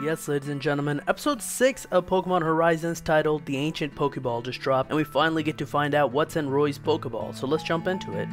Yes, ladies and gentlemen, episode 6 of Pokemon Horizons titled The Ancient Poké Ball just dropped, and we finally get to find out what's in Roy's Pokeball, so let's jump into it.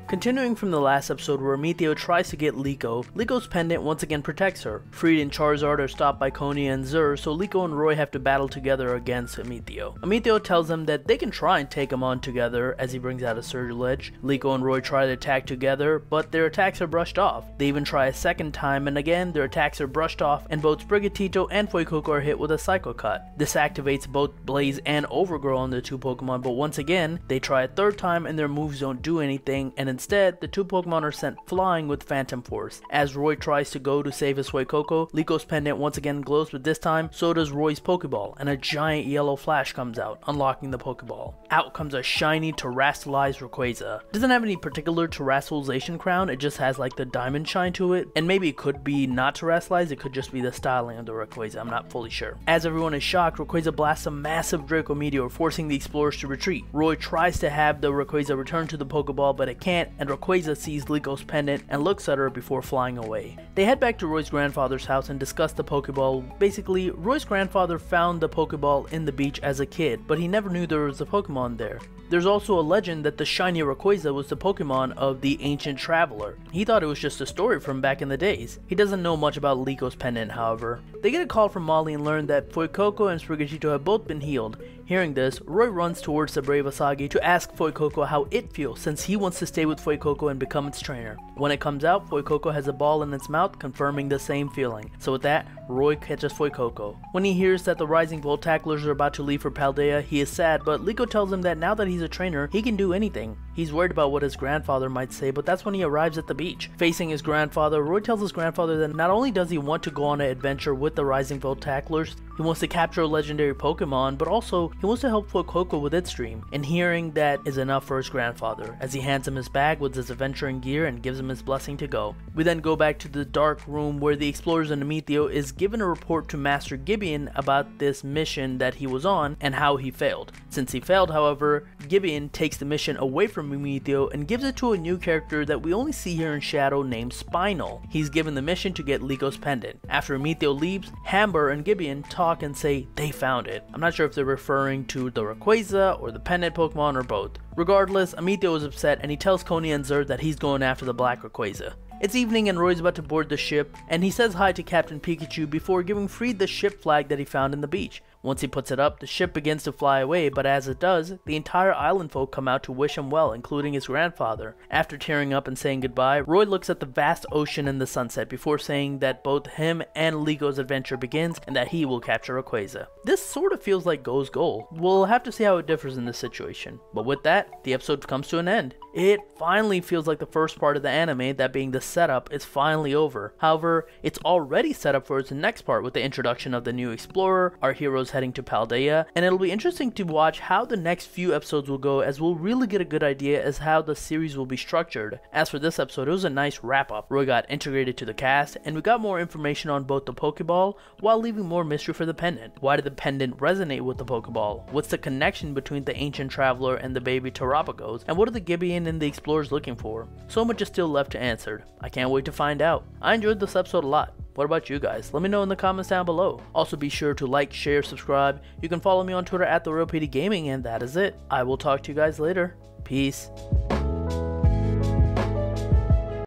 Continuing from the last episode where Amethio tries to get Liko, Liko's pendant once again protects her. Freed and Charizard are stopped by Coney and Zur, so Liko and Roy have to battle together against Amethio. Amethio tells them that they can try and take him on together as he brings out a Surge. Liko and Roy try to attack together, but their attacks are brushed off. They even try a second time, and again their attacks are brushed off, and both Sprigatito and Fuecoco are hit with a Psycho Cut. This activates both Blaze and Overgrow on the two Pokemon, but once again, they try a third time and their moves don't do anything, and instead, the two Pokemon are sent flying with Phantom Force. As Roy tries to go to save his Fuecoco, Liko's pendant once again glows, but this time, so does Roy's Pokeball, and a giant yellow flash comes out, unlocking the Pokeball. Out comes a shiny terastallized Rayquaza. It doesn't have any particular terastallization crown, it just has like the diamond shine to it, and maybe it could be not terastallized, it could just be the styling of the Rayquaza, I'm not fully sure. As everyone is shocked, Rayquaza blasts a massive Draco Meteor, forcing the explorers to retreat. Roy tries to have the Rayquaza return to the Pokeball, but it can't, and Rayquaza sees Liko's pendant and looks at her before flying away. They head back to Roy's grandfather's house and discuss the Pokeball. Basically, Roy's grandfather found the Pokeball in the beach as a kid, but he never knew there was a Pokemon there. There's also a legend that the shiny Rayquaza was the Pokemon of the Ancient Traveler. He thought it was just a story from back in the days. He doesn't know much about Liko's pendant, however. They get a call from Molly and learn that Fuecoco and Sprigatito have both been healed. Hearing this, Roy runs towards the brave Asagi to ask Fuecoco how it feels since he wants to stay with Fuecoco and become its trainer. When it comes out, Fuecoco has a ball in its mouth, confirming the same feeling. So with that, Roy catches Fuecoco. When he hears that the Rising Volt tacklers are about to leave for Paldea, he is sad, but Liko tells him that now that he's a trainer, he can do anything. He's worried about what his grandfather might say, but that's when he arrives at the beach. Facing his grandfather, Roy tells his grandfather that not only does he want to go on an adventure with the Rising Volt tacklers, he wants to capture a legendary Pokemon, but also he wants to help Fuecoco with its dream. And hearing that is enough for his grandfather, as he hands him his bag with his adventuring gear and gives him his blessing to go. We then go back to the dark room where the explorers and Amethio is given a report to Master Gibeon about this mission that he was on and how he failed. Since he failed, however, Gibeon takes the mission away from Amethio and gives it to a new character that we only see here in Shadow named Spinal. He's given the mission to get Liko's pendant. After Amethio leaves, Hamber and Gibeon talk and say they found it. I'm not sure if they're referring to the Rayquaza or the pendant Pokemon or both. Regardless, Amethio is upset and he tells Coney and Zur that he's going after the black Rayquaza. It's evening and Roy's about to board the ship, and he says hi to Captain Pikachu before giving Freed the ship flag that he found in the beach. Once he puts it up, the ship begins to fly away, but as it does, the entire island folk come out to wish him well, including his grandfather. After tearing up and saying goodbye, Roy looks at the vast ocean and the sunset before saying that both him and Liko's adventure begins and that he will capture Rayquaza. This sort of feels like Go's goal. We'll have to see how it differs in this situation. But with that, the episode comes to an end. It finally feels like the first part of the anime, that being the setup, is finally over. However, it's already set up for its next part with the introduction of the new explorer, our heroes heading to Paldea, and it'll be interesting to watch how the next few episodes will go, as we'll really get a good idea as how the series will be structured. As for this episode, it was a nice wrap up. Roy got integrated to the cast, and we got more information on both the Pokeball, while leaving more mystery for the pendant. Why did the pendant resonate with the Pokeball? What's the connection between the Ancient Traveler and the baby Terapagos? And what are the Gibeon and the explorers looking for? So much is still left to answer. I can't wait to find out. I enjoyed this episode a lot. What about you guys? Let me know in the comments down below. Also be sure to like, share, subscribe. You can follow me on Twitter at TheRealPDGaming, and that is it. I will talk to you guys later. Peace.